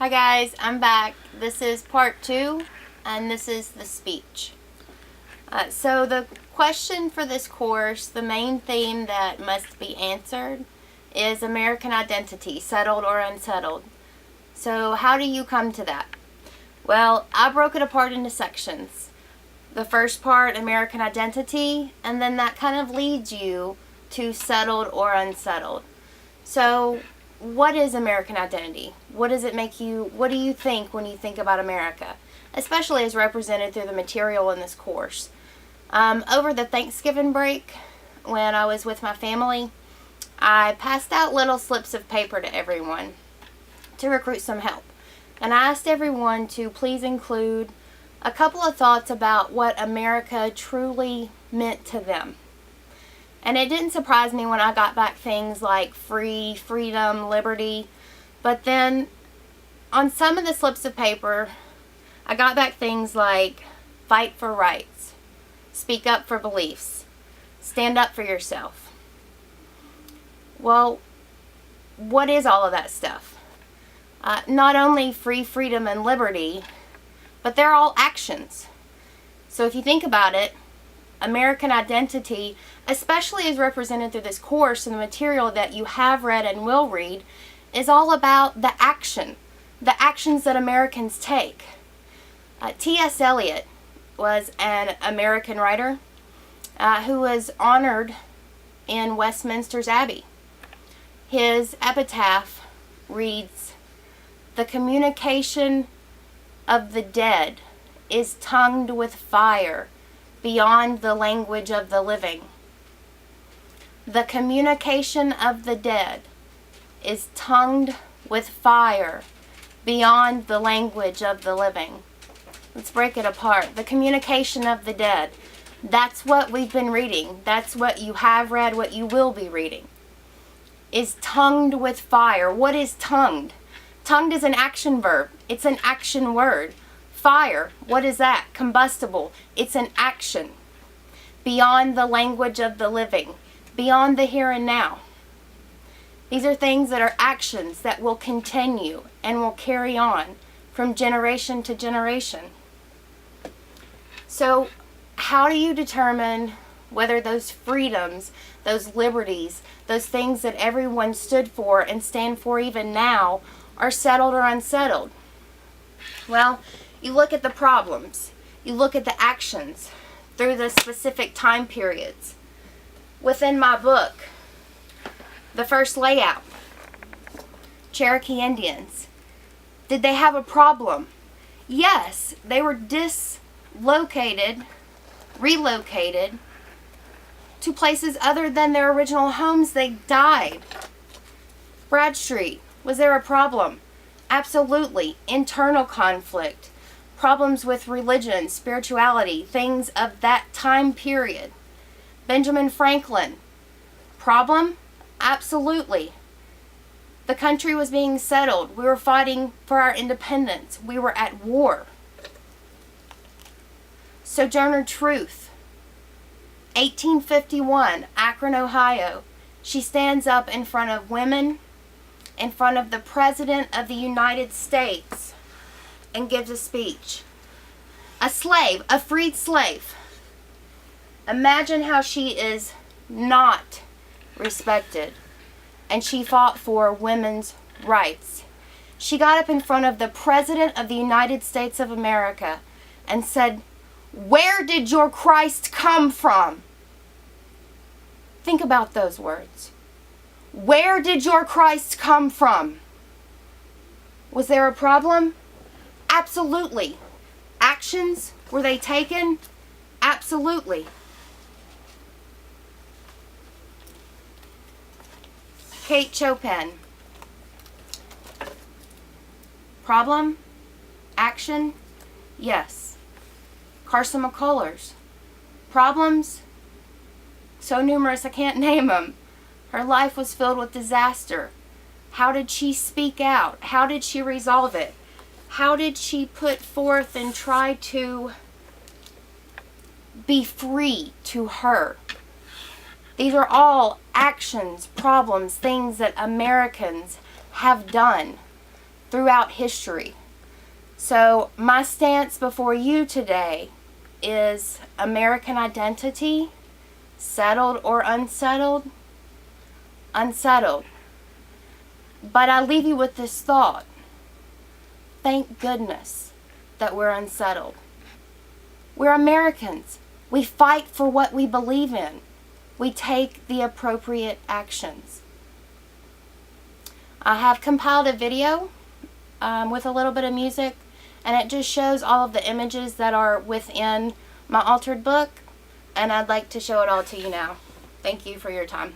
Hi guys, I'm back. This is part 2, and this is the speech. So the question for this course, the main theme that must be answered, is American identity, settled or unsettled. So how do you come to that? Well, I broke it apart into sections. The first part, American identity, and then that kind of leads you to settled or unsettled. So what is American identity? What does it make you, what do you think when you think about America? Especially as represented through the material in this course. Over the Thanksgiving break, when I was with my family, I passed out little slips of paper to everyone to recruit some help. And I asked everyone to please include a couple of thoughts about what America truly meant to them. And it didn't surprise me when I got back things like free, freedom, liberty. But then on some of the slips of paper, I got back things like fight for rights, speak up for beliefs, stand up for yourself. Well, what is all of that stuff? Not only free, freedom, and liberty, but they're all actions. So if you think about it, American identity, especially as represented through this course and the material that you have read and will read, is all about the action, the actions that Americans take. T.S. Eliot was an American writer who was honored in Westminster's Abbey. His epitaph reads, "The communication of the dead is tongued with fire beyond the language of the living." The communication of the dead is tongued with fire beyond the language of the living. Let's break it apart. The communication of the dead. That's what we've been reading. That's what you have read, what you will be reading. Is tongued with fire. What is tongued? Tongued is an action verb. It's an action word. Fire, what is that? Combustible. It's an action. Beyond the language of the living. Beyond the here and now. These are things that are actions that will continue and will carry on from generation to generation. So, how do you determine whether those freedoms, those liberties, those things that everyone stood for and stand for even now are settled or unsettled? Well, you look at the problems. You look at the actions through the specific time periods. Within my book, the first layout, Cherokee Indians. Did they have a problem? Yes, they were relocated to places other than their original homes. They died. Bradstreet, was there a problem? Absolutely. Internal conflict, problems with religion, spirituality, things of that time period. Benjamin Franklin, problem? Absolutely. The country was being settled. We were fighting for our independence. We were at war. Sojourner Truth, 1851, Akron, Ohio. She stands up in front of women, in front of the President of the United States, and gives a speech. A slave, a freed slave. Imagine how she is not respected. And she fought for women's rights. She got up in front of the President of the United States of America and said, "Where did your Christ come from?" Think about those words. Where did your Christ come from? Was there a problem? Absolutely. Actions, were they taken? Absolutely. Kate Chopin. Problem? Action? Yes. Carson McCullers. Problems? So numerous I can't name them. Her life was filled with disaster. How did she speak out? How did she resolve it? How did she put forth and try to be free to her? These are all actions, problems, things that Americans have done throughout history. So my stance before you today is American identity, settled or unsettled? Unsettled. But I leave you with this thought. Thank goodness that we're unsettled. We're Americans. We fight for what we believe in. We take the appropriate actions. I have compiled a video with a little bit of music, and it just shows all of the images that are within my altered book, and I'd like to show it all to you now. Thank you for your time.